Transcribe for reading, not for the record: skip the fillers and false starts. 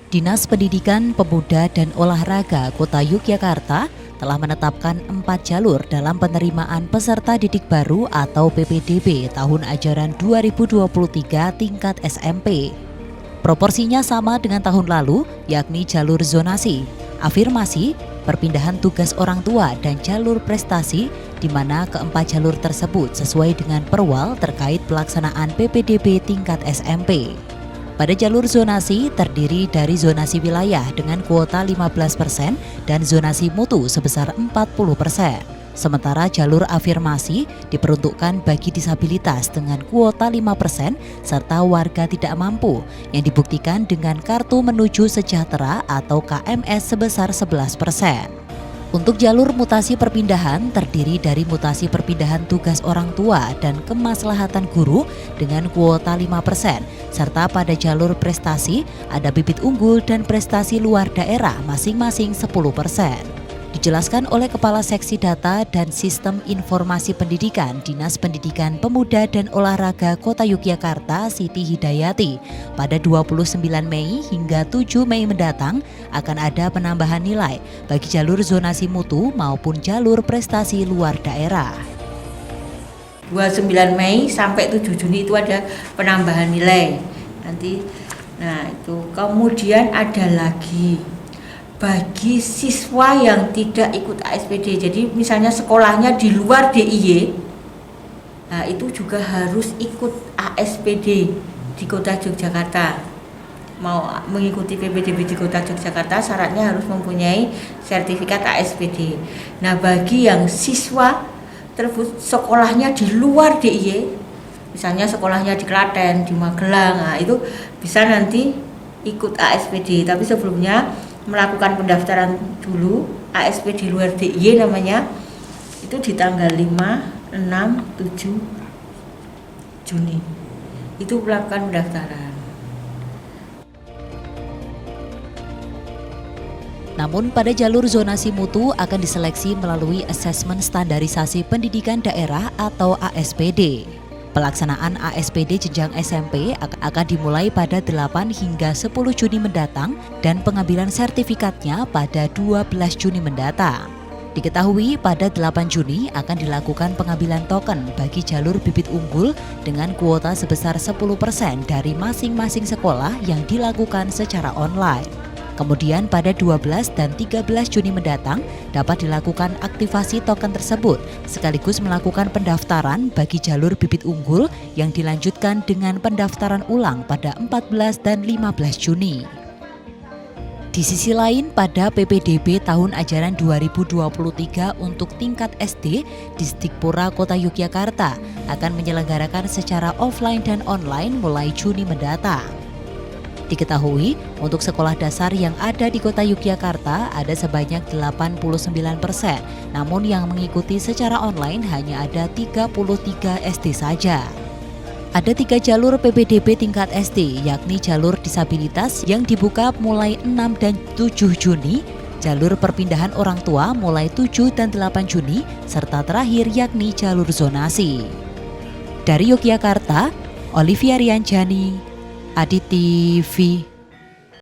Dinas Pendidikan, Pemuda dan Olahraga Kota Yogyakarta telah menetapkan 4 jalur dalam penerimaan peserta didik baru atau PPDB tahun ajaran 2023 tingkat SMP. Proporsinya sama dengan tahun lalu, yakni jalur zonasi, afirmasi, perpindahan tugas orang tua, dan jalur prestasi, di mana keempat jalur tersebut sesuai dengan perwal terkait pelaksanaan PPDB tingkat SMP. Pada jalur zonasi terdiri dari zonasi wilayah dengan kuota 15% dan zonasi mutu sebesar 40%. Sementara jalur afirmasi diperuntukkan bagi disabilitas dengan kuota 5% serta warga tidak mampu yang dibuktikan dengan kartu menuju sejahtera atau KMS sebesar 11%. Untuk jalur mutasi perpindahan terdiri dari mutasi perpindahan tugas orang tua dan kemaslahatan guru dengan kuota 5%, serta pada jalur prestasi ada bibit unggul dan prestasi luar daerah masing-masing 10%. Dijelaskan oleh Kepala Seksi Data dan Sistem Informasi Pendidikan Dinas Pendidikan Pemuda dan Olahraga Kota Yogyakarta Siti Hidayati, pada 29 Mei hingga 7 Mei mendatang akan ada penambahan nilai bagi jalur zonasi mutu maupun jalur prestasi luar daerah. 29 Mei sampai 7 Juni itu ada penambahan nilai. Itu kemudian ada lagi bagi siswa yang tidak ikut ASPD, jadi misalnya sekolahnya di luar DIY, itu juga harus ikut ASPD di Kota Yogyakarta. Mau mengikuti PPDB di Kota Yogyakarta syaratnya harus mempunyai sertifikat ASPD. Nah, bagi yang siswa tersebut sekolahnya di luar DIY, misalnya sekolahnya di Klaten, di Magelang, itu bisa nanti ikut ASPD, tapi sebelumnya melakukan pendaftaran dulu ASPD luar DIY namanya, itu di tanggal 5, 6, 7 Juni itu melakukan pendaftaran. Namun pada jalur zonasi mutu akan diseleksi melalui asesmen standarisasi pendidikan daerah atau ASPD. Pelaksanaan ASPD jenjang SMP akan dimulai pada 8 hingga 10 Juni mendatang dan pengambilan sertifikatnya pada 12 Juni mendatang. Diketahui pada 8 Juni akan dilakukan pengambilan token bagi jalur bibit unggul dengan kuota sebesar 10% dari masing-masing sekolah yang dilakukan secara online. Kemudian pada 12 dan 13 Juni mendatang dapat dilakukan aktivasi token tersebut sekaligus melakukan pendaftaran bagi jalur bibit unggul yang dilanjutkan dengan pendaftaran ulang pada 14 dan 15 Juni. Di sisi lain, pada PPDB tahun ajaran 2023 untuk tingkat SD, Disdikpora Kota Yogyakarta akan menyelenggarakan secara offline dan online mulai Juni mendatang. Diketahui, untuk sekolah dasar yang ada di Kota Yogyakarta ada sebanyak 89%, namun yang mengikuti secara online hanya ada 33 SD saja. Ada 3 jalur PPDB tingkat SD, yakni jalur disabilitas yang dibuka mulai 6 dan 7 Juni, jalur perpindahan orang tua mulai 7 dan 8 Juni, serta terakhir yakni jalur zonasi. Dari Yogyakarta, Olivia Rianjani, Adi TV.